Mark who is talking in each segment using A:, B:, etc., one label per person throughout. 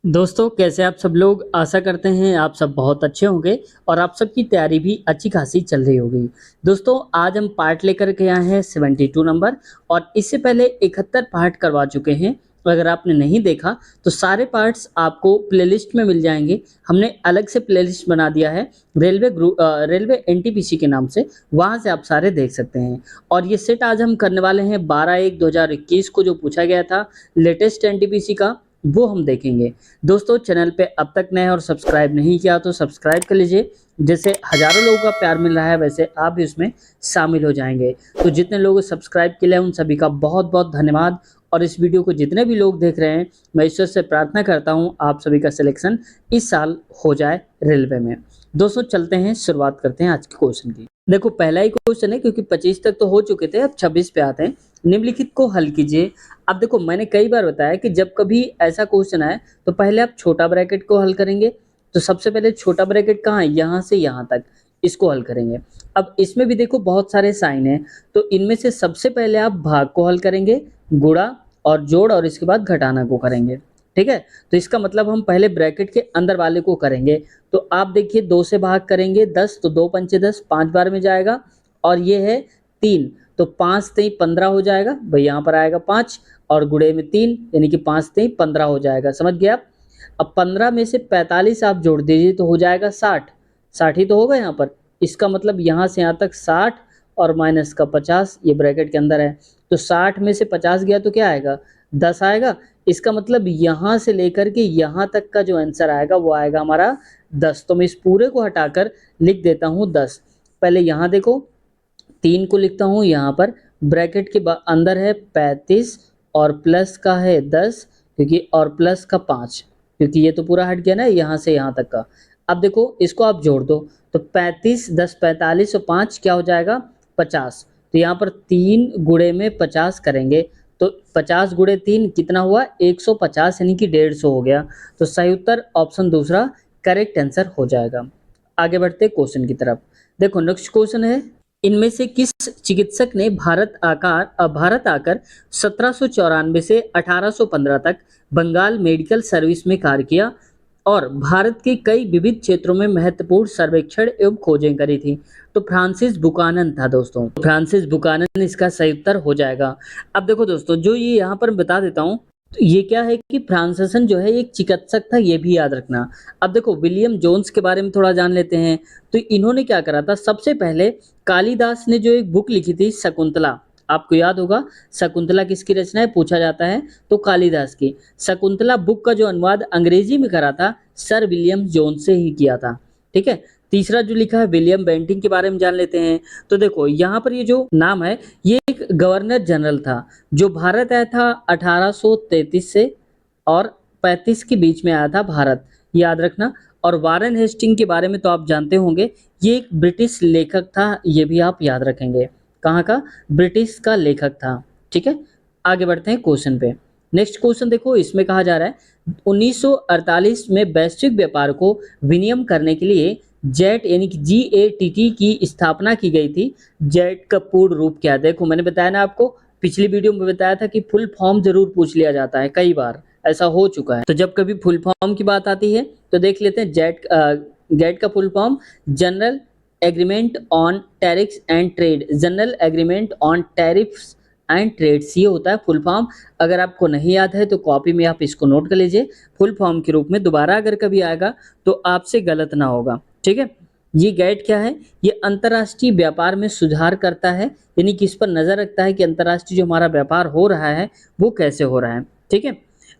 A: दोस्तों कैसे आप सब लोग आशा करते हैं आप सब बहुत अच्छे होंगे और आप सबकी तैयारी भी अच्छी खासी चल रही होगी। दोस्तों आज हम पार्ट लेकर के आए हैं 72 नंबर और इससे पहले 71 पार्ट करवा चुके हैं। अगर आपने नहीं देखा तो सारे पार्ट्स आपको प्लेलिस्ट में मिल जाएंगे। हमने अलग से प्लेलिस्ट बना दिया है रेलवे एनटीपीसी के नाम से, वहां से आप सारे देख सकते हैं। और ये सेट आज हम करने वाले हैं 12/1/2021 को जो पूछा गया था लेटेस्ट एनटीपीसी का, वो हम देखेंगे। दोस्तों चैनल पे अब तक नए और सब्सक्राइब नहीं किया तो सब्सक्राइब कर लीजिए। जैसे हजारों लोगों का प्यार मिल रहा है वैसे आप भी उसमें शामिल हो जाएंगे। तो जितने लोग सब्सक्राइब किए हैं उन सभी का बहुत बहुत धन्यवाद। और इस वीडियो को जितने भी लोग देख रहे हैं मैं ईश्वर से प्रार्थना करता हूँ आप सभी का सिलेक्शन इस साल हो जाए रेलवे में। दोस्तों चलते हैं, शुरुआत करते हैं आज के क्वेश्चन की। देखो पहला ही क्वेश्चन है क्योंकि 25 तक तो हो चुके थे, अब 26 पे आते हैं। निम्नलिखित को हल कीजिए। अब देखो मैंने कई बार बताया कि जब कभी ऐसा क्वेश्चन आए तो पहले आप छोटा ब्रैकेट को हल करेंगे। तो सबसे पहले छोटा ब्रैकेट कहाँ है, यहाँ से यहाँ तक, इसको हल करेंगे। अब इसमें भी देखो बहुत सारे साइन हैं, तो इनमें से सबसे पहले आप भाग को हल करेंगे, गुणा और जोड़ और इसके बाद घटाना को करेंगे। ठीक है, तो इसका मतलब हम पहले ब्रैकेट के अंदर वाले को करेंगे। तो आप देखिए 2 से भाग करेंगे 10, तो 2 पंचे 10, 5 बार में जाएगा और ये है 3, तो 5 3 15 हो जाएगा। भाई यहाँ पर आएगा 5 और गुणे में 3 यानी कि 5 3 15 हो जाएगा। समझ गए आप। अब 15 में से 45 आप जोड़ दीजिए तो हो जाएगा 60। 60 ही तो होगा यहाँ पर। इसका मतलब यहाँ से यहाँ तक 60 और माइनस का 50, ये ब्रैकेट के अंदर है। तो 60 में से 50 गया तो क्या आएगा, 10 आएगा। इसका मतलब यहाँ से लेकर के यहाँ तक का जो आंसर आएगा वो आएगा हमारा 10। तो मैं इस पूरे को हटाकर लिख देता हूँ 10। पहले यहाँ देखो 3 को लिखता हूँ यहाँ पर, ब्रैकेट के अंदर है 35 और प्लस का है 10, क्योंकि और प्लस का 5, क्योंकि ये तो पूरा हट गया ना यहाँ से यहाँ तक का। अब देखो इसको आप जोड़ दो तो 35 10 45 और 5 क्या हो जाएगा 50। तो यहाँ पर 3 गुणे में 50 करेंगे तो 50 गुणे 3 कितना हुआ 150 यानी कि 150 हो गया। तो सही उत्तर ऑप्शन दूसरा करेक्ट आंसर हो जाएगा। आगे बढ़ते क्वेश्चन की तरफ। देखो नेक्स्ट क्वेश्चन है, इनमें से किस चिकित्सक ने भारत आकर 1794 से 1815 तक बंगाल मेडिकल सर्विस में कार्य किया और भारत के कई विविध क्षेत्रों में महत्वपूर्ण सर्वेक्षण एवं खोजें करी थी। तो फ्रांसिस बुकानन था दोस्तों, फ्रांसिस बुकानन इसका सही उत्तर हो जाएगा। अब देखो दोस्तों जो ये यहाँ पर बता देता हूँ, तो ये क्या है कि फ्रांसिसन जो है एक चिकित्सक था, ये भी याद रखना। अब देखो विलियम जोन्स के बारे में थोड़ा जान लेते हैं। तो इन्होंने क्या करा था, सबसे पहले कालिदास ने जो एक बुक लिखी थी शकुंतला, आपको याद होगा शकुंतला किसकी रचना है पूछा जाता है, तो कालिदास की। शकुंतला बुक का जो अनुवाद अंग्रेजी में करा था सर विलियम जोन्स से ही किया था। ठीक है, तीसरा जो लिखा है विलियम बेंटिंग के बारे में जान लेते हैं। तो देखो यहाँ पर ये जो नाम है ये एक गवर्नर जनरल था जो भारत आया था 1833 से और 35 के बीच में आया था भारत, याद रखना। और वारेन हेस्टिंग के बारे में तो आप जानते होंगे, ये एक ब्रिटिश लेखक था, ये भी आप याद रखेंगे। कहाँ का, ब्रिटिश का लेखक था। ठीक है, आगे बढ़ते हैं क्वेश्चन पे। नेक्स्ट क्वेश्चन देखो, इसमें कहा जा रहा है 1948 में वैश्विक व्यापार को विनियम करने के लिए जेट यानी कि GATT की स्थापना की गई थी। जेट का पूर्ण रूप क्या है, देखो मैंने बताया ना आपको, पिछली वीडियो में बताया था कि फुल फॉर्म जरूर पूछ लिया जाता है, कई बार ऐसा हो चुका है। तो जब कभी फुल फॉर्म की बात आती है तो देख लेते हैं। जेट का full form general agreement on tariffs and trade, general agreement on tariffs and trades, ये होता है फुल फॉर्म। अगर आपको नहीं याद है तो कॉपी में आप इसको नोट कर लीजिए, फुल फॉर्म के रूप में दोबारा अगर कभी आएगा तो आपसे गलत ना होगा। ठीक है, ये गैट क्या है, ये अंतर्राष्ट्रीय व्यापार में सुधार करता है, यानी कि इस पर नजर रखता है कि अंतर्राष्ट्रीय जो हमारा व्यापार हो रहा है वो कैसे हो रहा है। ठीक है,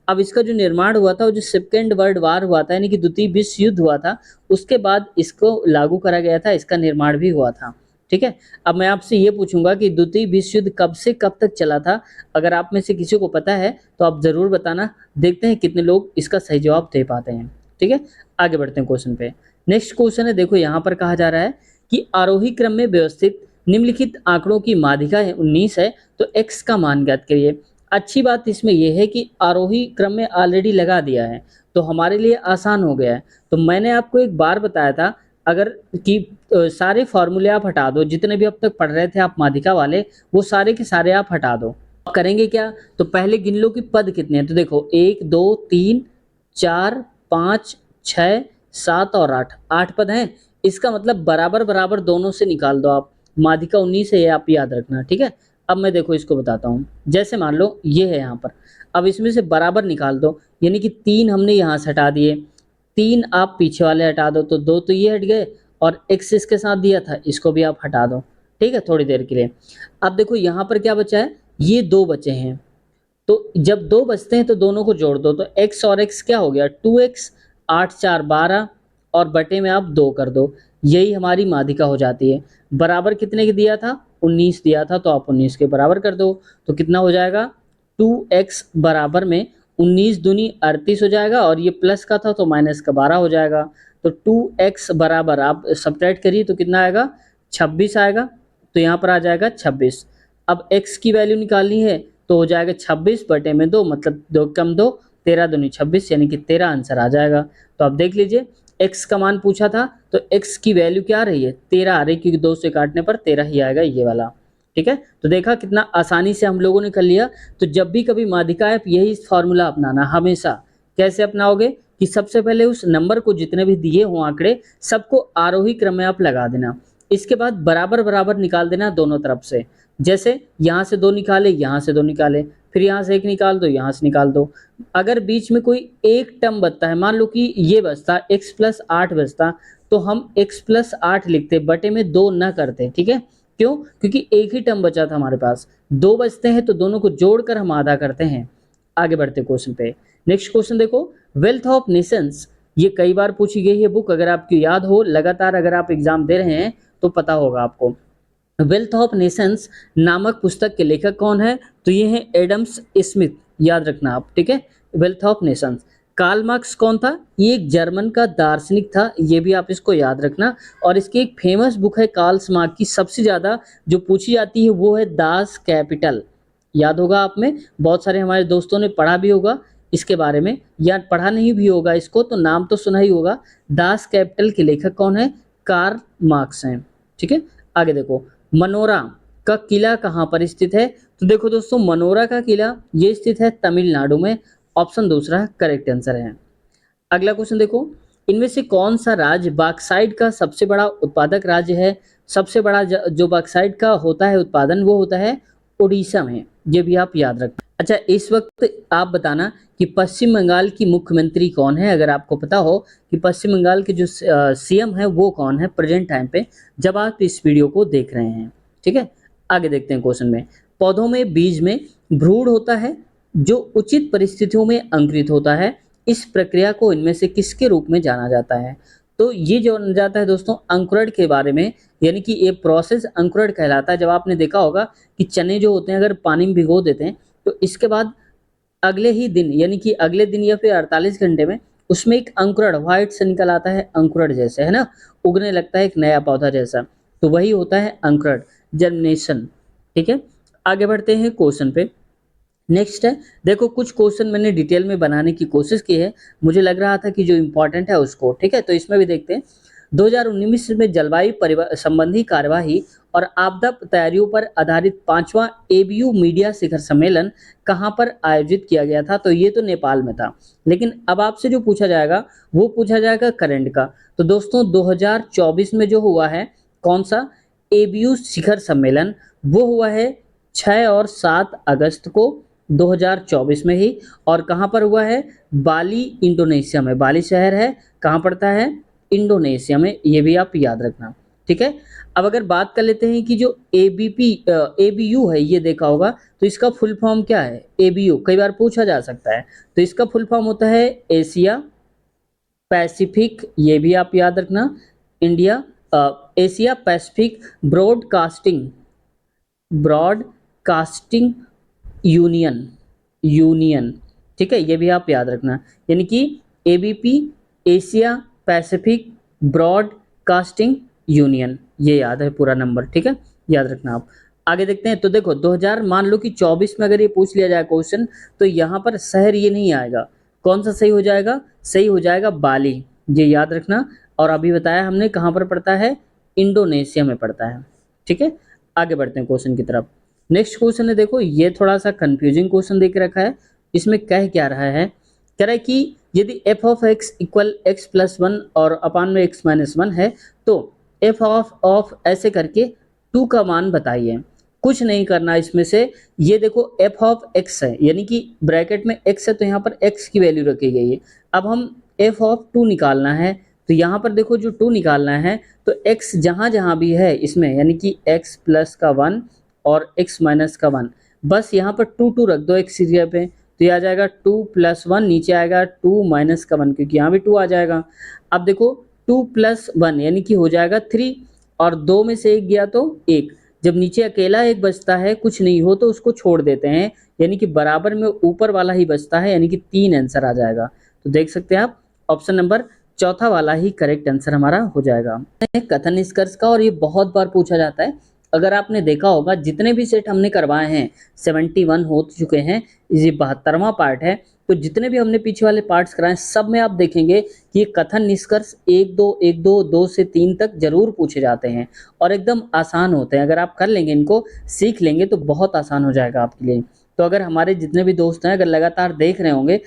A: अब इसका जो निर्माण हुआ था वो जो सेकेंड वर्ल्ड वार हुआ था यानी कि द्वितीय विश्व युद्ध हुआ था उसके बाद इसको लागू करा गया था, इसका निर्माण भी हुआ था। ठीक है, अब मैं आपसे ये पूछूंगा कि द्वितीय विश्व युद्ध कब से कब तक चला था। अगर आप में से किसी को पता है तो आप जरूर बताना, देखते हैं कितने लोग इसका सही जवाब दे पाते हैं। ठीक है, आगे बढ़ते हैं क्वेश्चन पे। नेक्स्ट क्वेश्चन है, देखो यहाँ पर कहा जा रहा है कि आरोही क्रम में व्यवस्थित निम्नलिखित आंकड़ों की माध्यिका है 19 है, तो x का मान ज्ञात करिए। अच्छी बात इसमें यह है कि आरोही क्रम में ऑलरेडी लगा दिया है तो हमारे लिए आसान हो गया है। तो मैंने आपको एक बार बताया था अगर कि सारे फॉर्मूले आप हटा दो, जितने भी अब तक पढ़ रहे थे आप माध्यिका वाले, वो सारे के सारे आप हटा दो। करेंगे क्या, तो पहले गिन लो कि पद कितने हैं। तो देखो 1 2 3 4, 5, 6, 7 और 8, 8 पद हैं। इसका मतलब बराबर बराबर दोनों से निकाल दो आप। माध्यिका 19 है, ये आप याद रखना, ठीक है। अब मैं देखो इसको बताता हूँ। जैसे मान लो ये है यहाँ पर, अब इसमें से बराबर निकाल दो, यानी कि 3 हमने यहाँ से हटा दिए, 3 आप पीछे वाले हटा दो तो 2 तो ये हट गए, और x इसके साथ दिया था इसको भी आप हटा दो, ठीक है, थोड़ी देर के लिए। अब देखो यहाँ पर क्या बचा है, ये 2 बचे हैं, तो जब 2 बचते हैं तो दोनों को जोड़ दो, तो x और x क्या हो गया 2x, 8 4 12 और बटे में आप 2 कर दो, यही हमारी माध्यिका हो जाती है। बराबर कितने के दिया था, 19 दिया था, तो आप 19 के बराबर कर दो, तो कितना हो जाएगा 2x बराबर में 19 दूनी 38 हो जाएगा, और ये प्लस का था तो माइनस का 12 हो जाएगा, तो 2x बराबर आप सब्ट्रैक्ट करिए तो कितना आएगा 26 आएगा, तो यहाँ पर आ जाएगा 26। अब x की वैल्यू निकालनी है तो हो जाएगा 26 बटे में 2, मतलब 2 कम 2, 13 दूनी 26, यानी कि 13 आंसर आ जाएगा। तो आप देख लीजिए x का मान पूछा था तो x की वैल्यू क्या आ रही है 13 आ रही है, क्योंकि 2 से काटने पर 13 ही आएगा ये वाला, ठीक है। तो देखा कितना आसानी से हम लोगों ने कर लिया। तो जब भी कभी माध्यिका है यही फॉर्मूला अपनाना हमेशा। कैसे अपनाओगे कि सबसे पहले उस नंबर को जितने भी दिए हों आंकड़े सबको आरोही क्रम में आप लगा देना, इसके बाद बराबर बराबर निकाल देना दोनों तरफ से। जैसे यहाँ से 2 निकाले, यहाँ से 2 निकाले, फिर यहाँ से 1 निकाल दो, यहाँ से निकाल दो। अगर बीच में कोई एक टर्म बचता है, मान लो कि ये बचता x प्लस 8 बचता, तो हम x प्लस 8 लिखते, बटे में 2 ना करते, ठीक है। क्यों, क्योंकि एक ही टर्म बचा था हमारे पास, 2 बचते हैं तो दोनों को जोड़कर हम आधा करते हैं। आगे बढ़ते क्वेश्चन पे। नेक्स्ट क्वेश्चन देखो, वेल्थ ऑफ नेशंस, ये कई बार पूछी गई है बुक, अगर आपको याद हो, लगातार अगर आप एग्जाम दे रहे हैं तो पता होगा आपको। वेल्थ ऑफ नेशंस नामक पुस्तक के लेखक कौन है, तो ये है एडम्स स्मिथ, याद रखना आप, ठीक है। Wealth of nations. Karl Marx कौन था, ये एक जर्मन का दार्शनिक था, ये भी आप इसको याद रखना। और इसकी एक फेमस बुक है कार्ल मार्क्स की, सबसे ज्यादा जो पूछी जाती है वो है दास कैपिटल, याद होगा आप में, बहुत सारे हमारे दोस्तों ने पढ़ा भी होगा इसके बारे में, या पढ़ा नहीं भी होगा इसको तो नाम तो सुना ही होगा। दास कैपिटल के लेखक कौन है, कार्ल मार्क्स हैं, ठीक है। आगे देखो, मनोरा का किला कहाँ पर स्थित है, तो देखो दोस्तों मनोरा का किला ये स्थित है तमिलनाडु में, ऑप्शन दूसरा करेक्ट आंसर है। अगला क्वेश्चन देखो, इनमें से कौन सा राज्य बॉक्साइट का सबसे बड़ा उत्पादक राज्य है, सबसे बड़ा जो बॉक्साइट का होता है उत्पादन वो होता है उड़ीसा में, ये भी आप याद रखना। अच्छा, इस वक्त आप बताना कि पश्चिम बंगाल की मुख्यमंत्री कौन है, अगर आपको पता हो कि पश्चिम बंगाल के जो सीएम है वो कौन है प्रेजेंट टाइम पे, जब आप इस वीडियो को देख रहे हैं, ठीक है। आगे देखते हैं क्वेश्चन में। पौधों में बीज में भ्रूण होता है जो उचित परिस्थितियों में अंकुरित होता है, इस प्रक्रिया को इनमें से किसके रूप में जाना जाता है, तो ये जो जाना जाता है दोस्तों अंकुरण के बारे में, यानी कि ये प्रोसेस अंकुरण कहलाता है। जब आपने देखा होगा कि चने जो होते हैं अगर पानी में भिगो देते हैं तो इसके बाद अगले ही दिन, यानी कि अगले दिन या फिर 48 घंटे में उसमें एक अंकुरण व्हाइट से निकल आता है, अंकुरण जैसे, है ना, उगने लगता है एक नया पौधा जैसा, तो वही होता है अंकुरण, जर्मिनेशन, ठीक है। आगे बढ़ते हैं क्वेश्चन पे। नेक्स्ट है, देखो कुछ क्वेश्चन मैंने डिटेल में बनाने की कोशिश की है, मुझे लग रहा था कि जो इम्पोर्टेंट है उसको, ठीक है, तो इसमें भी देखते हैं। 2019 में जलवायु संबंधी कार्यवाही और आपदा तैयारियों पर आधारित 5वां एबीयू मीडिया शिखर सम्मेलन कहाँ पर आयोजित किया गया था, तो ये तो नेपाल में था, लेकिन अब आपसे जो पूछा जाएगा वो पूछा जाएगा करंट का। तो दोस्तों 2024 में जो हुआ है कौन सा एबीयू शिखर सम्मेलन, वो हुआ है 6 और 7 अगस्त को 2024 में ही, और कहाँ पर हुआ है, बाली इंडोनेशिया में, बाली शहर है कहाँ पड़ता है, इंडोनेशिया में, ये भी आप याद रखना, ठीक है। अब अगर बात कर लेते हैं कि जो एबीयू है, ये देखा होगा, तो इसका फुल फॉर्म क्या है, एबीयू कई बार पूछा जा सकता है, तो इसका फुल फॉर्म होता है एशिया पैसिफिक, ये भी आप याद रखना, India Asia Pacific broadcasting union, ठीक है, ये भी आप याद रखना, यानी कि ABP Asia Pacific broadcasting union, ये याद है पूरा नंबर, ठीक है, याद रखना आप। आगे देखते हैं, तो देखो 2000 मान लो कि 24 में अगर ये पूछ लिया जाए क्वेश्चन, तो यहाँ पर शहर ये नहीं आएगा, कौन सा सही हो जाएगा, सही हो जाएगा बाली, ये याद रखना। और अभी बताया हमने कहाँ पर पड़ता है, इंडोनेशिया में पड़ता है, ठीक है। आगे बढ़ते हैं क्वेश्चन की तरफ। नेक्स्ट क्वेश्चन है, देखो ये थोड़ा सा कंफ्यूजिंग क्वेश्चन देख रखा है, इसमें कह क्या रहा है, कह रहा है कि यदि F of x equal x plus one और अपान में एक्स माइनस वन है तो एफ ऑफ ऐसे करके 2 का मान बताइए। कुछ नहीं करना इसमें से, ये देखो एफ ऑफ एक्स है यानी कि ब्रैकेट में एक्स है तो यहाँ पर एक्स की वैल्यू रखी गई है। अब हम एफ ऑफ 2 निकालना है तो यहाँ पर देखो जो 2 निकालना है तो x जहाँ जहाँ भी है इसमें यानी कि x प्लस का 1 और x माइनस का 1, बस यहाँ पर 2 रख दो x एरिया पे तो ये आ जाएगा 2 प्लस 1, नीचे आएगा 2 माइनस का 1 क्योंकि यहाँ भी 2 आ जाएगा। अब देखो 2 प्लस 1 यानी कि हो जाएगा 3 और 2 में से 1 गया तो 1। जब नीचे अकेला एक बचता है कुछ नहीं हो तो उसको छोड़ देते हैं यानी कि बराबर में ऊपर वाला ही बचता है यानी कि 3 आंसर आ जाएगा। तो देख सकते हैं आप ऑप्शन नंबर चौथा वाला ही करेक्ट आंसर हमारा हो जाएगा। कथन निष्कर्ष का, और ये बहुत बार पूछा जाता है। अगर आपने देखा होगा जितने भी सेट हमने करवाए हैं 71 हो चुके हैं, ये 72वां पार्ट है, तो जितने भी हमने पीछे वाले पार्ट्स कराए सब में आप देखेंगे कि ये कथन निष्कर्ष 1 2 से 3 तक जरूर पूछे जाते हैं और एकदम आसान होते हैं। अगर आप कर लेंगे, इनको सीख लेंगे तो बहुत आसान हो जाएगा आपके लिए। तो अगर हमारे जितने भी दोस्त हैं अगर लगातार देख रहे होंगे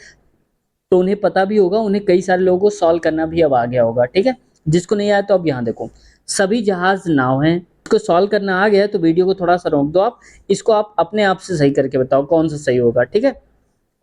A: तो उन्हें पता भी होगा, उन्हें कई सारे लोगों को सॉल्व करना भी अब आ गया होगा। ठीक है, जिसको नहीं आया तो अब यहाँ देखो, सभी जहाज नाव हैं, इसको सॉल्व करना आ गया है तो वीडियो को थोड़ा सा रोक दो, आप इसको आप अपने आप से सही करके बताओ कौन सा सही होगा। ठीक है,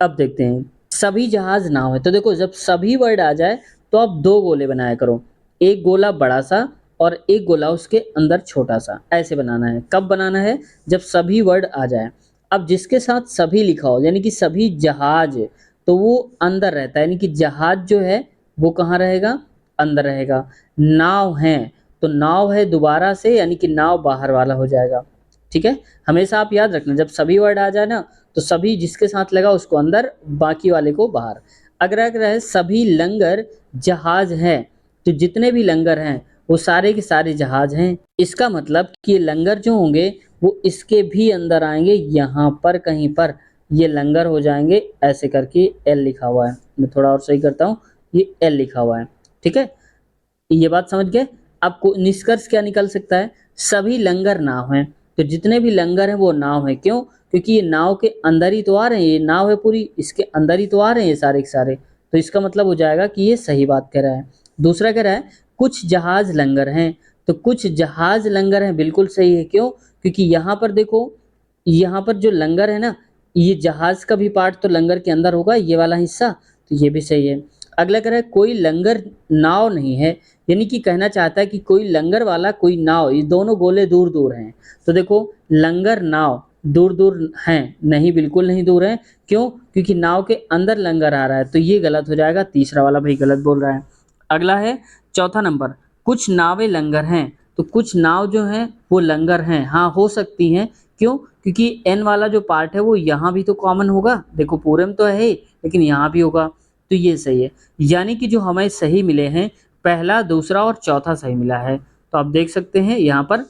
A: अब देखते हैं, सभी जहाज नाव है तो देखो जब सभी वर्ड आ जाए तो आप 2 गोले बनाया करो, एक गोला बड़ा सा और एक गोला उसके अंदर छोटा सा, ऐसे बनाना है। कब बनाना है? जब सभी वर्ड आ जाए। अब जिसके साथ सभी लिखा हो यानी कि सभी जहाज, तो वो अंदर रहता है यानी कि जहाज जो है वो कहाँ रहेगा? अंदर रहेगा। नाव है तो नाव है दोबारा से यानी कि नाव बाहर वाला हो जाएगा। ठीक है, हमेशा आप याद रखना जब सभी वर्ड आ जाए ना तो सभी जिसके साथ लगा उसको अंदर, बाकी वाले को बाहर। अगर है सभी लंगर जहाज हैं तो जितने भी लंगर हैं वो सारे के सारे जहाज हैं। इसका मतलब कि ये लंगर जो होंगे वो इसके भी अंदर आएंगे, यहाँ पर कहीं पर ये लंगर हो जाएंगे, ऐसे करके एल लिखा हुआ है। मैं थोड़ा और सही करता हूँ, ये एल लिखा हुआ है। ठीक है, ये बात समझ गए? आपको निष्कर्ष क्या निकल सकता है? सभी लंगर नाव हैं तो जितने भी लंगर हैं वो नाव है। क्यों? क्योंकि ये नाव के अंदर ही तो आ रहे हैं, ये नाव है पूरी, इसके अंदर ही तो आ रहे हैं सारे के सारे, तो इसका मतलब हो जाएगा कि ये सही बात कह रहा है। दूसरा कह रहा है कुछ जहाज लंगर हैं, तो कुछ जहाज लंगर हैं, बिल्कुल सही है। क्यों? क्योंकि यहाँ पर देखो, यहाँ पर जो लंगर है ना, ये जहाज का भी पार्ट तो लंगर के अंदर होगा, ये वाला हिस्सा, तो ये भी सही है। अगला कह रहा है कोई लंगर नाव नहीं है, यानी कि कहना चाहता है कि कोई लंगर वाला कोई नाव, ये दोनों गोले दूर दूर हैं। तो देखो लंगर नाव दूर दूर हैं, नहीं, बिल्कुल नहीं दूर हैं। क्यों? क्योंकि नाव के अंदर लंगर आ रहा है, तो ये गलत हो जाएगा, तीसरा वाला भाई गलत बोल रहा है। अगला है चौथा नंबर, कुछ नावें लंगर हैं, तो कुछ नाव जो हैं वो लंगर हैं, हाँ हो सकती हैं। क्यों? क्योंकि एन वाला जो पार्ट है वो यहाँ भी तो कॉमन होगा, देखो पूरे में तो है ही, लेकिन यहाँ भी होगा, तो ये सही है। यानी कि जो हमें सही मिले हैं, पहला, दूसरा और चौथा सही मिला है। तो आप देख सकते हैं यहाँ पर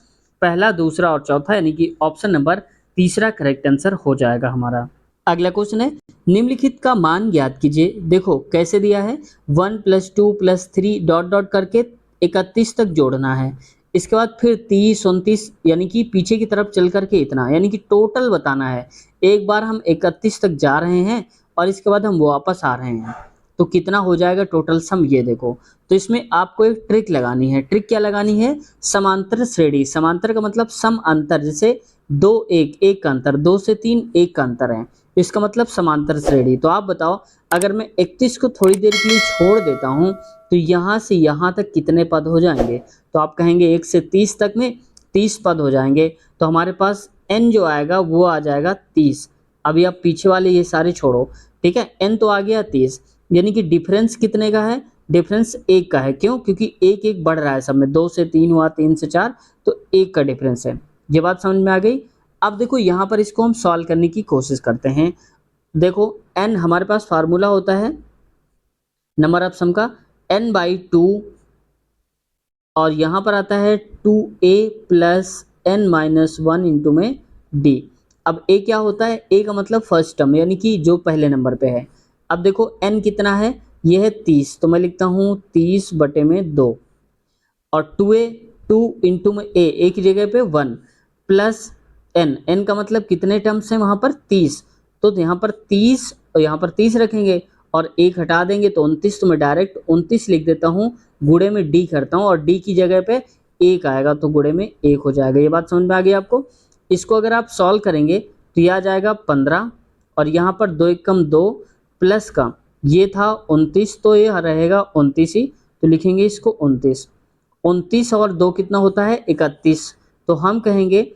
A: पहला, दूसरा और चौथा, यानी कि ऑप्शन नंबर तीसरा करेक्ट आंसर हो जाएगा हमारा। अगला क्वेश्चन है, निम्नलिखित का मान ज्ञात कीजिए। देखो कैसे दिया है, 1 + 2 + 3 डॉट डॉट करके 31 तक जोड़ना है, इसके बाद फिर 30 29 यानी कि पीछे की तरफ चल करके इतना, यानी कि टोटल बताना है। एक बार हम 31 तक जा रहे हैं और इसके बाद हम वापस आ रहे हैं, तो कितना हो जाएगा टोटल सम, ये देखो। तो इसमें आपको एक ट्रिक लगानी है। ट्रिक क्या लगानी है? समांतर श्रेणी। समांतर का मतलब सम अंतर, जैसे 2 1 1 का अंतर, 2 से 3 1 का अंतर है, इसका मतलब समांतर श्रेणी। तो आप बताओ, अगर मैं 31 को थोड़ी देर के लिए छोड़ देता हूँ तो यहाँ से यहाँ तक कितने पद हो जाएंगे? तो आप कहेंगे 1 से 30 तक में 30 पद हो जाएंगे, तो हमारे पास n जो आएगा वो आ जाएगा 30। अभी आप पीछे वाले ये सारे छोड़ो, ठीक है, n तो आ गया 30, यानी कि डिफरेंस कितने का है? डिफरेंस 1 का है। क्यों? क्योंकि 1 1 बढ़ रहा है सब में, 2 से 3 हुआ, 3 से 4, तो 1 का डिफरेंस है। ये बात समझ में आ गई? अब देखो यहाँ पर इसको हम सॉल्व करने की कोशिश करते हैं। देखो n हमारे पास फार्मूला होता है नंबर ऑफ सम का n/2, और यहाँ पर आता है 2a + n-1 इंटू में d। अब a क्या होता है? a का मतलब फर्स्ट टर्म, यानी कि जो पहले नंबर पे है। अब देखो n कितना है? ये है 30, तो मैं लिखता हूँ 30/2, और 2a 2 इंटू में a की जगह पे 1 प्लस n का मतलब कितने टर्म्स हैं वहाँ पर? 30, तो यहाँ पर 30 और यहाँ पर 30 रखेंगे, और 1 हटा देंगे तो 29, तो मैं डायरेक्ट 29 लिख देता हूँ, गुणे में डी करता हूँ और डी की जगह पे 1 आएगा तो गुणे में 1 हो जाएगा। ये बात समझ में आ गई आपको? इसको अगर आप सॉल्व करेंगे तो ये आ जाएगा 15 और यहाँ पर 2 एकम 2 प्लस का ये था 29, तो ये रहेगा 29 ही, तो लिखेंगे इसको 29। 29 और 2 कितना होता है? 31। तो हम कहेंगे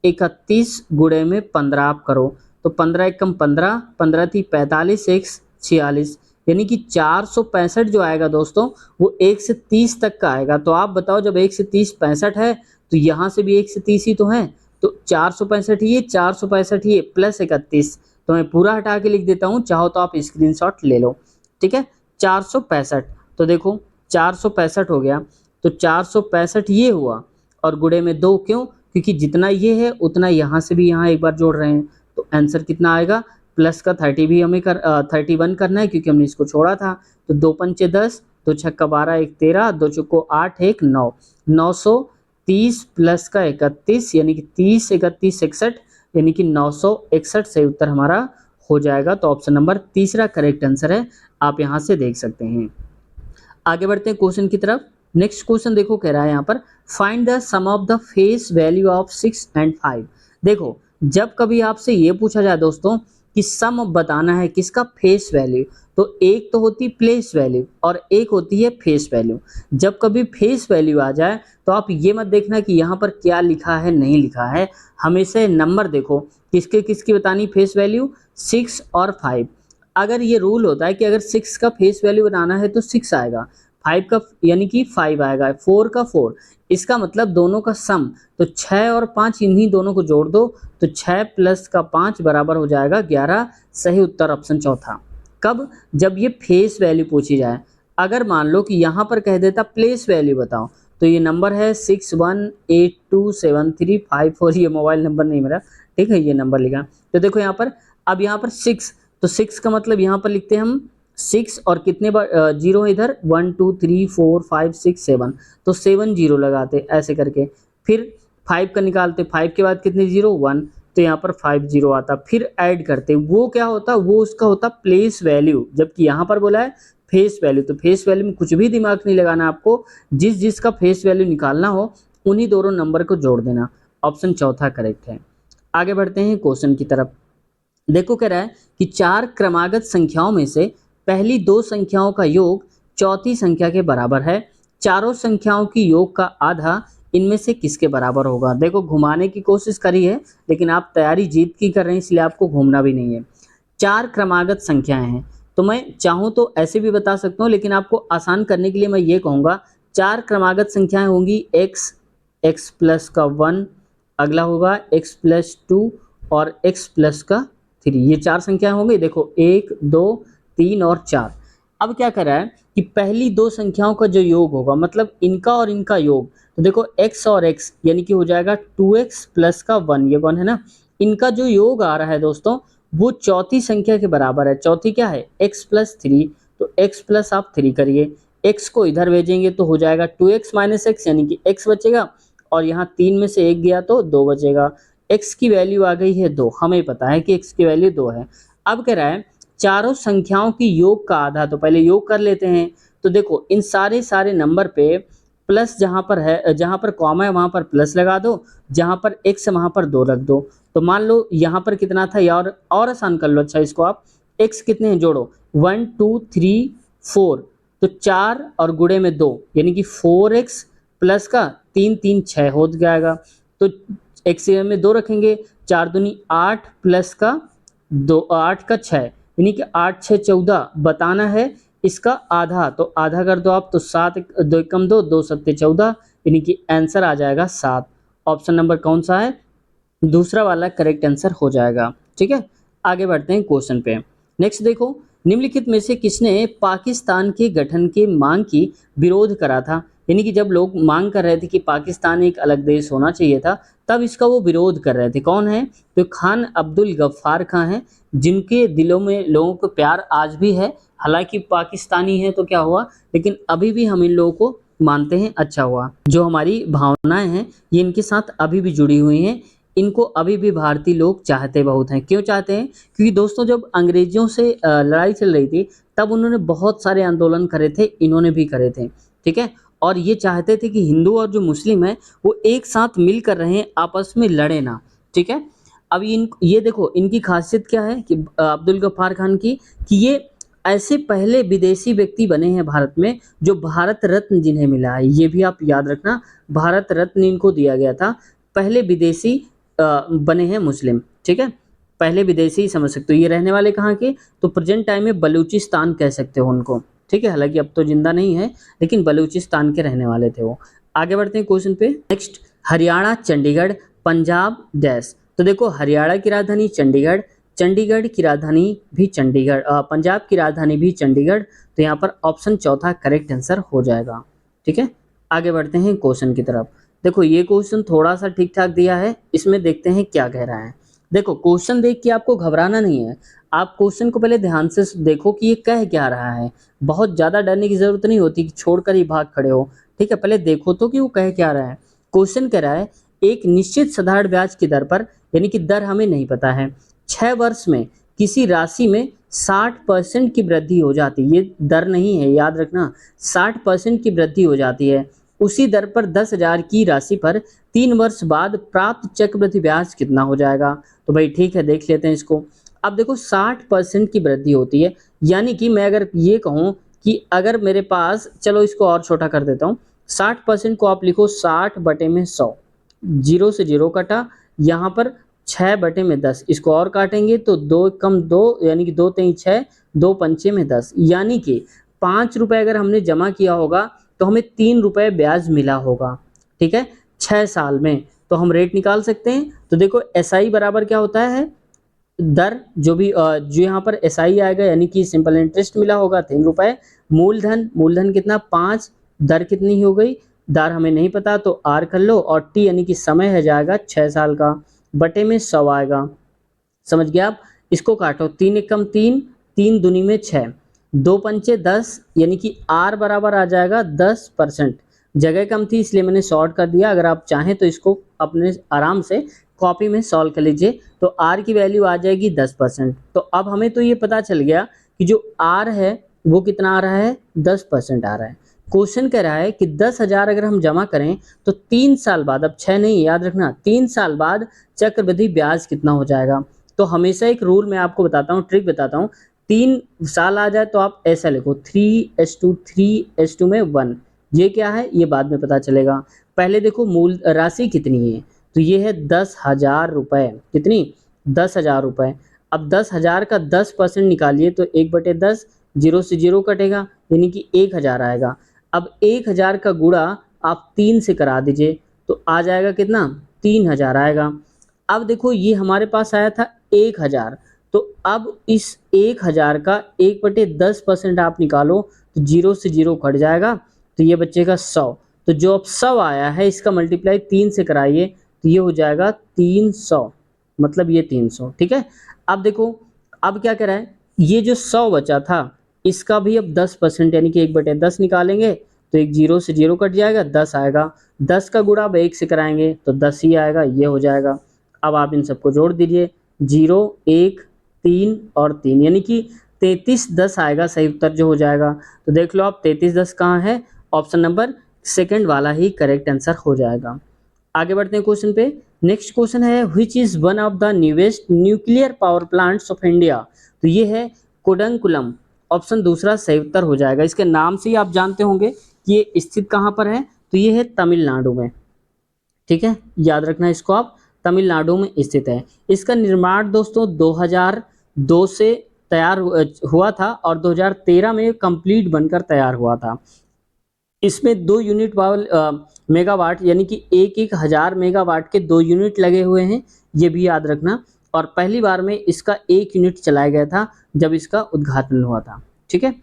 A: 31 गुणे में 15 आप करो, तो 15 एकम 15, 15 थी 45, x 46, यानी कि 465 जो आएगा दोस्तों वो 1 से 30 तक का आएगा। तो आप बताओ, जब 1 से 30 65 है तो यहाँ से भी 1 से 30 ही तो है, तो 465 ही है, 465 ही है प्लस 31। तो मैं पूरा हटा के लिख देता हूँ, चाहो तो आप स्क्रीनशॉट ले लो, ठीक है। 465, तो देखो 465 हो गया, तो 465 ये हुआ और गुणे में 2, क्यों? क्योंकि जितना ये है उतना यहाँ से भी यहाँ एक बार जोड़ रहे हैं, तो आंसर कितना आएगा? प्लस का 30 भी हमें 31 करना है क्योंकि हमने इसको छोड़ा था। तो 2 पंचे 10, 2 छक्का 12, 1 13, 2 चौको 8, 1 9, 930 प्लस का 31 यानी कि 30 31 61, यानी कि 961 से उत्तर हमारा हो जाएगा। तो ऑप्शन नंबर तीसरा करेक्ट आंसर है, आप यहाँ से देख सकते हैं। आगे बढ़ते हैं क्वेश्चन की तरफ। नेक्स्ट क्वेश्चन देखो, कह रहा है यहाँ पर find the sum of the face value of 6 and 5। देखो, जब कभी आपसे ये पूछा जाए दोस्तों कि सम बताना है किसका? फेस वैल्यू, तो एक तो होती प्लेस वैल्यू और एक होती है फेस वैल्यू। जब कभी फेस वैल्यू आ जाए तो आप ये मत देखना कि यहाँ पर क्या लिखा है नहीं लिखा है, हमेशा नंबर देखो किसके किसकी बतानी फेस वैल्यू, 6 और 5। अगर ये रूल होता है कि अगर 6 का फेस वैल्यू बनाना है तो 6 आएगा, 5 का यानी कि 5 आएगा, 4 का 4, इसका मतलब दोनों का सम, तो 6 और 5 इन्हीं दोनों को जोड़ दो तो 6 प्लस का 5 बराबर हो जाएगा 11। सही उत्तर ऑप्शन चौथा। कब? जब ये फेस वैल्यू पूछी जाए। अगर मान लो कि यहाँ पर कह देता प्लेस वैल्यू बताओ, तो ये नंबर है 61827354, ये मोबाइल नंबर नहीं मेरा, ठीक है, ये नंबर लिखा। तो देखो यहाँ पर, अब यहाँ पर 6, तो 6 का मतलब यहाँ पर लिखते हैं हम 6 और कितने बार जीरो इधर, 1 2 3 4 5 6 7, तो 7 जीरो लगाते ऐसे करके, फिर 5 का निकालते, 5 के बाद कितने जीरो, 1, तो यहाँ पर 5 जीरो आता, फिर ऐड करते, वो क्या होता, वो उसका होता प्लेस वैल्यू, जबकि यहाँ पर बोला है फेस वैल्यू। तो फेस वैल्यू में कुछ भी दिमाग नहीं लगाना आपको, जिस जिसका फेस वैल्यू निकालना हो उन्हीं दोनों नंबर को जोड़ देना। ऑप्शन चौथा करेक्ट है। आगे बढ़ते हैं क्वेश्चन की तरफ। देखो, कह रहा है कि 4 क्रमागत संख्याओं में से पहली 2 संख्याओं का योग चौथी संख्या के बराबर है, चारों संख्याओं की योग का आधा इनमें से किसके बराबर होगा? देखो, घुमाने की कोशिश करी है लेकिन आप तैयारी जीत की कर रहे हैं, इसलिए आपको घूमना भी नहीं है। 4 क्रमागत संख्याएं हैं, तो मैं चाहूँ तो ऐसे भी बता सकता हूँ, लेकिन आपको आसान करने के लिए मैं ये कहूँगा 4 क्रमागत संख्याएं होंगी, x प्लस का 1, अगला होगा x प्लस 2 और x प्लस का 3, ये 4 संख्याएं होंगी। देखो 1 2 3 और 4। अब क्या कर रहा है कि पहली 2 संख्याओं का जो योग होगा, मतलब इनका और इनका योग, तो देखो x और x यानी कि हो जाएगा 2x प्लस का 1, ये 1 है ना, इनका जो योग आ रहा है दोस्तों वो चौथी संख्या के बराबर है। चौथी क्या है? x प्लस 3, तो x प्लस आप 3 करिए, x को इधर भेजेंगे तो हो जाएगा 2x माइनस x, यानी कि x बचेगा और यहाँ 3 में से 1 गया तो 2 बचेगा। x की वैल्यू आ गई है 2, हमें पता है कि x की वैल्यू 2 है। अब कह रहा है चारों संख्याओं की योग का आधा, तो पहले योग कर लेते हैं। तो देखो इन सारे नंबर पे प्लस जहाँ पर है, जहाँ पर कॉमा है वहाँ पर प्लस लगा दो, जहाँ पर x है वहाँ पर 2 रख दो। तो मान लो यहाँ पर कितना था यार, और आसान कर लो। अच्छा, इसको आप x कितने हैं जोड़ो, 1 2 3 4, तो 4 और गुणे में 2 यानी कि 4x प्लस का 3 3 6 हो जाएगा। तो x में 2 रखेंगे, 4 दूनी 8 प्लस का 2, 8 का 6 यानी कि 8 6 14, बताना है इसका आधा, तो आधा कर दो आप, तो 7 2 एकम 2 2 सत्ते 14, यानी कि आंसर आ जाएगा 7। ऑप्शन नंबर कौन सा है? दूसरा वाला करेक्ट आंसर हो जाएगा। ठीक है, आगे बढ़ते हैं क्वेश्चन पे। नेक्स्ट देखो, निम्नलिखित में से किसने पाकिस्तान के गठन के मांग की विरोध करा था? यानी कि जब लोग मांग कर रहे थे कि पाकिस्तान एक अलग देश होना चाहिए था, तब इसका वो विरोध कर रहे थे। कौन है? तो खान अब्दुल गफ्फार खां हैं, जिनके दिलों में लोगों को प्यार आज भी है। हालांकि पाकिस्तानी है तो क्या हुआ, लेकिन अभी भी हम इन लोगों को मानते हैं, अच्छा हुआ। जो हमारी भावनाएं हैं ये इनके साथ अभी भी जुड़ी हुई हैं। इनको अभी भी भारतीय लोग चाहते बहुत हैं। क्यों चाहते हैं? क्योंकि दोस्तों जब अंग्रेजों से लड़ाई चल रही थी तब उन्होंने बहुत सारे आंदोलन करे थे, इन्होंने भी करे थे, ठीक है? और ये चाहते थे कि हिंदू और जो मुस्लिम हैं वो एक साथ मिलकर रहें, आपस में लड़े ना, ठीक है? अब ये देखो इनकी खासियत क्या है कि अब्दुल गफ्फार खान की, कि ये ऐसे पहले विदेशी व्यक्ति बने हैं भारत में जो भारत रत्न जिन्हें मिला है। ये भी आप याद रखना, भारत रत्न इनको दिया गया था। पहले विदेशी बने हैं मुस्लिम, ठीक है? पहले विदेशी ही समझ सकते हो। ये रहने वाले कहाँ के? तो प्रेजेंट टाइम में बलूचिस्तान कह सकते हो उनको, ठीक है? हालाँकि अब तो ज़िंदा नहीं है, लेकिन बलूचिस्तान के रहने वाले थे वो। आगे बढ़ते हैं क्वेश्चन पे। Next, Haryana, Chandigarh, Punjab dash. तो देखो हरियाणा की राजधानी चंडीगढ़, चंडीगढ़ की राजधानी भी चंडीगढ़, पंजाब की राजधानी भी चंडीगढ़। तो यहाँ पर ऑप्शन चौथा करेक्ट आंसर हो जाएगा, ठीक है? आगे बढ़ते हैं क्वेश्चन की तरफ। देखो ये क्वेश्चन थोड़ा सा ठीक ठाक दिया है, इसमें देखते हैं क्या कह रहा है। देखो क्वेश्चन देख के आपको घबराना नहीं है, आप क्वेश्चन को पहले ध्यान से देखो कि ये कह क्या रहा है। बहुत ज़्यादा डरने की ज़रूरत नहीं होती कि छोड़कर ही भाग खड़े हो, ठीक है? पहले देखो तो कि वो कह क्या रहा है। क्वेश्चन कह रहा है एक निश्चित साधारण ब्याज की दर पर, यानी कि दर हमें नहीं पता है, 6 वर्ष में किसी राशि में 60% की वृद्धि हो जाती है। ये दर नहीं है, याद रखना, 60% की वृद्धि हो जाती है। उसी दर पर 10,000 की राशि पर 3 वर्ष बाद प्राप्त चक्रवृद्धि ब्याज कितना हो जाएगा? तो भाई ठीक है, देख लेते हैं इसको। अब देखो 60% की वृद्धि होती है, यानी कि मैं अगर ये कहूँ कि अगर मेरे पास, चलो इसको और छोटा कर देता हूँ, 60% को आप लिखो 60 बटे में 100, 0 से 0 कटा, यहाँ पर 6 बटे में 10, इसको और काटेंगे तो 2 कम 2, यानी कि 2 तेई 6, 2 पंचे में 10, यानी कि 5 रुपये अगर हमने जमा किया होगा तो हमें 3 रुपये ब्याज मिला होगा, ठीक है? 6 साल में। तो हम रेट निकाल सकते हैं। तो देखो एसआई बराबर क्या होता है, दर जो भी जो यहाँ पर एसआई आएगा, यानी कि सिंपल इंटरेस्ट मिला होगा 3 रुपये, मूलधन कितना 5, दर कितनी हो गई, दर हमें नहीं पता तो आर कर लो, और टी यानी कि समय है जाएगा 6 साल का, बटे में 100 आएगा। समझ गए आप? इसको काटो, 3 एकम 3, 3 दूनी में 6, 2 पंचे 10, यानी कि आर बराबर आ जाएगा 10%। जगह कम थी इसलिए मैंने शॉर्ट कर दिया, अगर आप चाहें तो इसको अपने आराम से कॉपी में सॉल्व कर लीजिए। तो आर की वैल्यू आ जाएगी 10%। तो अब हमें तो ये पता चल गया कि जो आर है वो कितना आ रहा है, 10% आ रहा है। क्वेश्चन कह रहा है कि 10,000 अगर हम जमा करें तो 3 साल बाद, अब 6 नहीं, याद रखना, 3 साल बाद चक्रवृद्धि ब्याज कितना हो जाएगा? तो हमेशा एक रूल मैं आपको बताता हूँ, ट्रिक बताता हूँ। 3 साल आ जाए तो आप ऐसा लिखो 3:3:2 में 1। ये क्या है ये बाद में पता चलेगा। पहले देखो मूल राशि कितनी है, तो ये है 10,000 रुपये। कितनी? 10,000 रुपये। अब 10,000 का 10% निकालिए तो 1/10, 0 से 0 कटेगा, यानी कि 1,000 आएगा। अब 1,000 का गुणा आप 3 से करा दीजिए तो आ जाएगा कितना, 3,000 आएगा। अब देखो ये हमारे पास आया था 1,000, तो अब इस 1,000 का 1/10% आप निकालो तो 0 से 0 कट जाएगा, तो ये बचेगा 100। तो जो अब 100 आया है इसका मल्टीप्लाई 3 से कराइए तो ये हो जाएगा 300, मतलब ये 300, ठीक है? अब देखो अब क्या कह रहा है, ये जो 100 बचा था इसका भी अब 10%, यानी कि 1/10 निकालेंगे तो एक 0 से 0 कट जाएगा, 10 आएगा। 10 का गुणा अब 1 से कराएंगे तो 10 ही आएगा, ये हो जाएगा। अब आप इन सबको जोड़ दीजिए, 0, 1, 3 और 3, यानी कि 3310 आएगा सही उत्तर जो हो जाएगा। तो देख लो आप 3310 कहाँ है, ऑप्शन नंबर सेकंड वाला ही करेक्ट आंसर हो जाएगा। आगे बढ़ते हैं क्वेश्चन पे। नेक्स्ट क्वेश्चन है which is one of the newest nuclear power plants of India. तो ये है कुडंकुलम, ऑप्शन दूसरा सही उत्तर हो जाएगा। इसके नाम से ही आप जानते होंगे कि ये स्थित कहाँ पर है, तो ये है तमिलनाडु में, ठीक है? याद रखना इसको आप, तमिलनाडु में स्थित है। इसका निर्माण दोस्तों 2002 से तैयार हुआ था और 2013 में कंप्लीट बनकर तैयार हुआ था। इसमें 2 यूनिट पावर मेगावाट, यानी कि 1,000 मेगावाट के 2 यूनिट लगे हुए हैं, ये भी याद रखना। और पहली बार में इसका 1 यूनिट चलाया गया था जब इसका उद्घाटन हुआ था, ठीक है?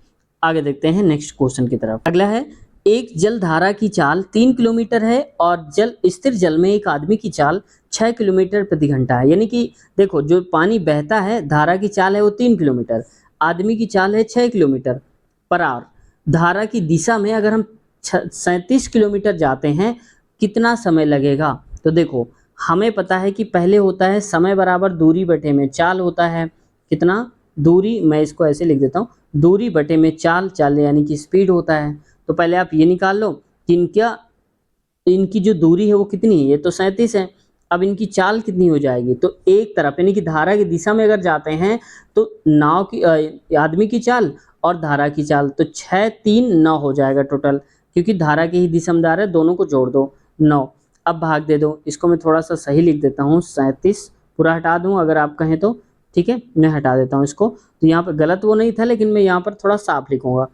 A: आगे देखते हैं नेक्स्ट क्वेश्चन की तरफ। अगला है एक जलधारा की चाल 3 किलोमीटर है और स्थिर जल में एक आदमी की चाल 6 किलोमीटर प्रति घंटा है। यानी कि देखो जो पानी बहता है, धारा की चाल है वो 3 किलोमीटर, आदमी की चाल है 6 किलोमीटर पर आवर। धारा की दिशा में अगर हम 37 किलोमीटर जाते हैं कितना समय लगेगा? तो देखो हमें पता है कि पहले होता है समय बराबर दूरी बटे में चाल होता है, कितना दूरी, मैं इसको ऐसे लिख देता हूँ, दूरी बटे में चाल, चाल यानी कि स्पीड होता है। तो पहले आप ये निकाल लो कि इनकी जो दूरी है वो कितनी है, ये तो 37 है। अब इनकी चाल कितनी हो जाएगी, तो एक तरफ यानी कि धारा की दिशा में अगर जाते हैं तो नाव की आदमी की चाल और धारा की चाल, तो 6 3 9 हो जाएगा टोटल, क्योंकि धारा की ही दिशा में जा रहा है, दोनों को जोड़ दो 9। अब भाग दे दो, इसको मैं थोड़ा सा सही लिख देता हूँ, 37 पूरा हटा दूँ अगर आप कहें तो, ठीक है, मैं हटा देता हूँ इसको। तो यहाँ पर गलत वो नहीं था, लेकिन मैं यहाँ पर थोड़ा साफ लिखूंगा,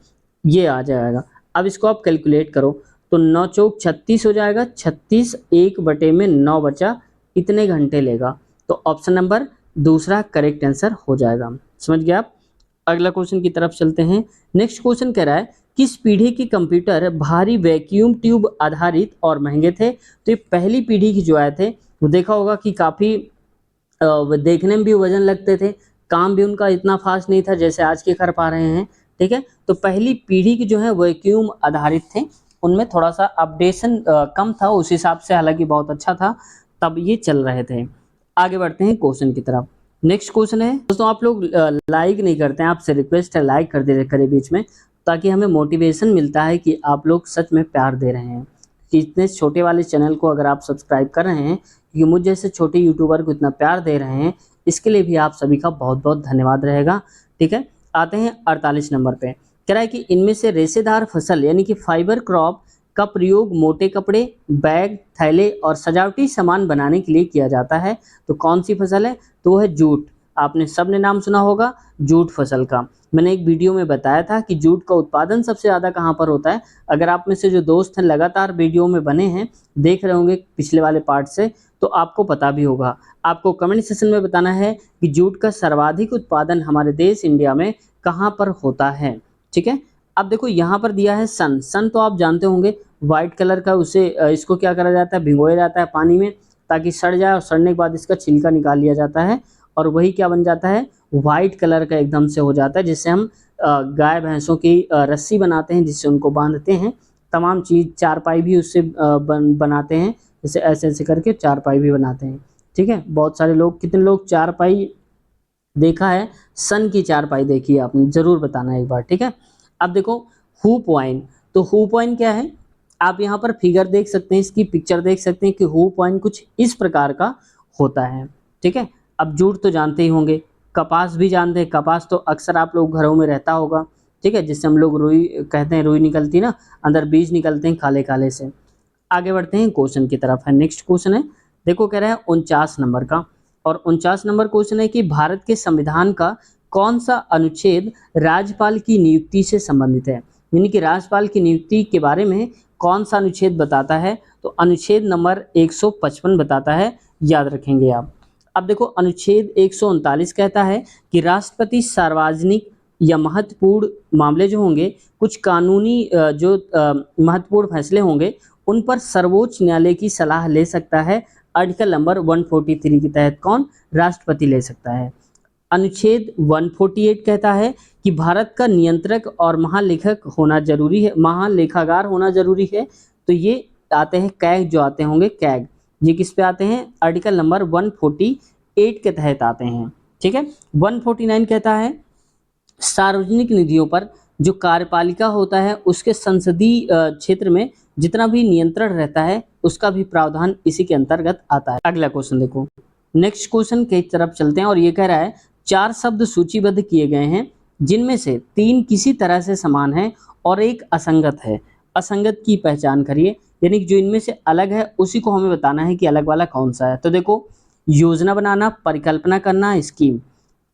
A: ये आ जाएगा। अब इसको आप कैलकुलेट करो, तो 9 चौक 36 हो जाएगा, 36 1 बटे में 9 बचा, इतने घंटे लेगा। तो ऑप्शन नंबर दूसरा करेक्ट आंसर हो जाएगा। समझ गए आप? अगला क्वेश्चन की तरफ चलते हैं। नेक्स्ट क्वेश्चन कह रहा है किस पीढ़ी के कंप्यूटर भारी वैक्यूम ट्यूब आधारित और महंगे थे। तो ये पहली पीढ़ी की जो आए थे, वो देखा होगा कि काफ़ी देखने में भी वजन लगते थे, काम भी उनका इतना फास्ट नहीं था जैसे आज के कर पा रहे हैं, ठीक है। तो पहली पीढ़ी की जो है वैक्यूम आधारित थे, उनमें थोड़ा सा अपडेशन कम था, उस हिसाब से हालांकि बहुत अच्छा था, तब ये चल रहे थे। आगे बढ़ते हैं क्वेश्चन की तरफ। नेक्स्ट क्वेश्चन है दोस्तों, आप लोग लाइक नहीं करते हैं, आपसे रिक्वेस्ट है लाइक कर दे करें बीच में, ताकि हमें मोटिवेशन मिलता है कि आप लोग सच में प्यार दे रहे हैं। कि इतने छोटे वाले चैनल को अगर आप सब्सक्राइब कर रहे हैं, क्योंकि मुझ जैसे छोटे यूट्यूबर को इतना प्यार दे रहे हैं, इसके लिए भी आप सभी का बहुत बहुत धन्यवाद रहेगा, ठीक है। आते हैं 48 नंबर पे। कह रहा है कि इनमें से रेशेदार फसल यानी कि फाइबर क्रॉप का प्रयोग मोटे कपड़े, बैग, थैले और सजावटी सामान बनाने के लिए किया जाता है। तो कौन सी फसल है, तो वो है जूट। आपने सबने नाम सुना होगा जूट फसल का। मैंने एक वीडियो में बताया था कि जूट का उत्पादन सबसे ज़्यादा कहाँ पर होता है। अगर आप में से जो दोस्त हैं लगातार वीडियो में बने हैं, देख रहे होंगे पिछले वाले पार्ट से, तो आपको पता भी होगा। आपको कमेंट सेक्शन में बताना है कि जूट का सर्वाधिक उत्पादन हमारे देश इंडिया में कहाँ पर होता है, ठीक है। अब देखो यहाँ पर दिया है सन। सन तो आप जानते होंगे, व्हाइट कलर का, उसे इसको क्या करा जाता है, भिगोया जाता है पानी में ताकि सड़ जाए, और सड़ने के बाद इसका छिलका निकाल लिया जाता है, और वही क्या बन जाता है, व्हाइट कलर का एकदम से हो जाता है, जिससे हम गाय भैंसों की रस्सी बनाते हैं, जिससे उनको बांधते हैं। तमाम चीज़, चारपाई भी उससे बनाते हैं, जैसे ऐसे ऐसे करके चारपाई भी बनाते हैं, ठीक है। बहुत सारे लोग, कितने लोग चारपाई देखा है, सन की चारपाई देखी है आपने, ज़रूर बताना एक बार, ठीक है। अब देखो हुप वाइन। तो हुप वाइन क्या है, आप यहाँ पर फिगर देख सकते हैं, इसकी पिक्चर देख सकते हैं कि हुप वाइन कुछ इस प्रकार का होता है, ठीक है। अब जूट तो जानते ही होंगे, कपास भी जानते हैं, कपास तो अक्सर आप लोग घरों में रहता होगा, ठीक है, जिससे हम लोग रुई कहते हैं, रुई निकलती ना, अंदर बीज निकलते हैं काले काले से। आगे बढ़ते हैं क्वेश्चन की तरफ। है नेक्स्ट क्वेश्चन है, देखो कह रहा है 49 नंबर का, और 49 नंबर क्वेश्चन है कि भारत के संविधान का कौन सा अनुच्छेद राज्यपाल की नियुक्ति से संबंधित है। यानी कि राज्यपाल की नियुक्ति के बारे में कौन सा अनुच्छेद बताता है, तो अनुच्छेद नंबर 155 बताता है, याद रखेंगे आप। अब देखो अनुच्छेद 139 कहता है कि राष्ट्रपति सार्वजनिक या महत्वपूर्ण मामले जो होंगे, कुछ कानूनी जो महत्वपूर्ण फैसले होंगे, उन पर सर्वोच्च न्यायालय की सलाह ले सकता है। आर्टिकल नंबर 143 के तहत कौन, राष्ट्रपति ले सकता है। अनुच्छेद 148 कहता है कि भारत का नियंत्रक और महालेखक होना जरूरी है, महालेखागार होना जरूरी है। तो ये आते हैं कैग, जो आते होंगे कैग, ये किस पे आते हैं, आर्टिकल नंबर 148 के तहत आते हैं, ठीक है। 149 कहता है सार्वजनिक निधियों पर जो कार्यपालिका होता है, उसके संसदीय क्षेत्र में जितना भी नियंत्रण रहता है, उसका भी प्रावधान इसी के अंतर्गत आता है। अगला क्वेश्चन देखो, नेक्स्ट क्वेश्चन की तरफ चलते हैं, और ये कह रहा है 4 शब्द सूचीबद्ध किए गए हैं, जिनमें से 3 किसी तरह से समान है और एक असंगत है। असंगत की पहचान करिए, यानी कि जो इनमें से अलग है उसी को हमें बताना है कि अलग वाला कौन सा है। तो देखो, योजना बनाना, परिकल्पना करना, स्कीम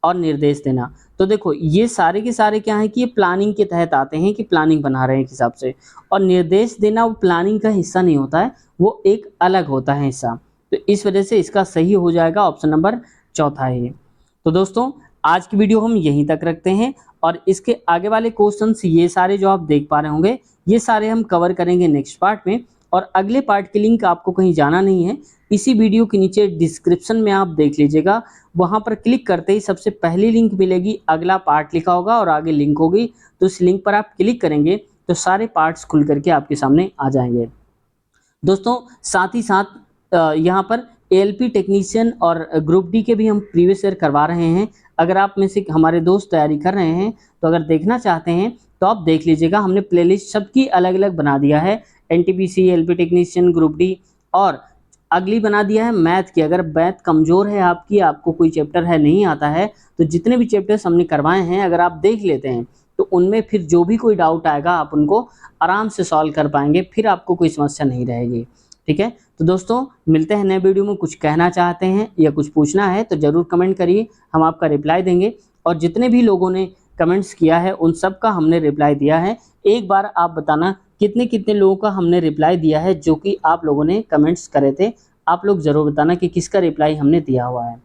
A: और निर्देश देना। तो देखो ये सारे के सारे क्या है कि ये प्लानिंग के तहत आते हैं, कि प्लानिंग बना रहे हैं एक हिसाब से, और निर्देश देना वो प्लानिंग का हिस्सा नहीं होता है, वो एक अलग होता है हिस्सा। तो इस वजह से इसका सही हो जाएगा ऑप्शन नंबर चौथा है ये। तो दोस्तों आज की वीडियो हम यहीं तक रखते हैं, और इसके आगे वाले क्वेश्चंस ये सारे जो आप देख पा रहे होंगे, ये सारे हम कवर करेंगे नेक्स्ट पार्ट में। और अगले पार्ट के लिंक आपको कहीं जाना नहीं है, इसी वीडियो के नीचे डिस्क्रिप्शन में आप देख लीजिएगा, वहां पर क्लिक करते ही सबसे पहली लिंक मिलेगी, अगला पार्ट लिखा होगा और आगे लिंक होगी। तो उस लिंक पर आप क्लिक करेंगे तो सारे पार्ट्स खुल करके आपके सामने आ जाएंगे। दोस्तों साथ ही साथ यहाँ पर एएलपी टेक्नीशियन और ग्रुप डी के भी हम प्रीवियस ईयर करवा रहे हैं। अगर आप में से हमारे दोस्त तैयारी कर रहे हैं तो अगर देखना चाहते हैं तो आप देख लीजिएगा, हमने प्लेलिस्ट सबकी अलग-अलग बना दिया है। NTPC, ALP technician, group D और अगली बना दिया है मैथ की। अगर मैथ कमज़ोर है आपकी, आपको कोई चैप्टर है नहीं आता है, तो जितने भी चैप्टर्स हमने करवाए हैं अगर आप देख लेते हैं तो उनमें फिर जो भी कोई डाउट आएगा आप उनको आराम से सॉल्व कर पाएंगे, फिर आपको कोई समस्या नहीं रहेगी। ठीक है, तो दोस्तों मिलते हैं नए वीडियो में। कुछ कहना चाहते हैं या कुछ पूछना है तो ज़रूर कमेंट करिए, हम आपका रिप्लाई देंगे। और जितने भी लोगों ने कमेंट्स किया है उन सब का हमने रिप्लाई दिया है। एक बार आप बताना कितने कितने लोगों का हमने रिप्लाई दिया है जो कि आप लोगों ने कमेंट्स करे थे। आप लोग ज़रूर बताना कि किसका रिप्लाई हमने दिया हुआ है।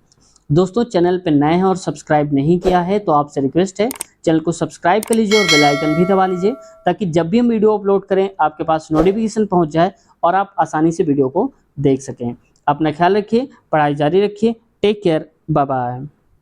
A: दोस्तों चैनल पे नए हैं और सब्सक्राइब नहीं किया है तो आपसे रिक्वेस्ट है चैनल को सब्सक्राइब कर लीजिए और बेल आइकन भी दबा लीजिए, ताकि जब भी हम वीडियो अपलोड करें आपके पास नोटिफिकेशन पहुंच जाए और आप आसानी से वीडियो को देख सकें। अपना ख्याल रखिए, पढ़ाई जारी रखिए। Take care, bye bye.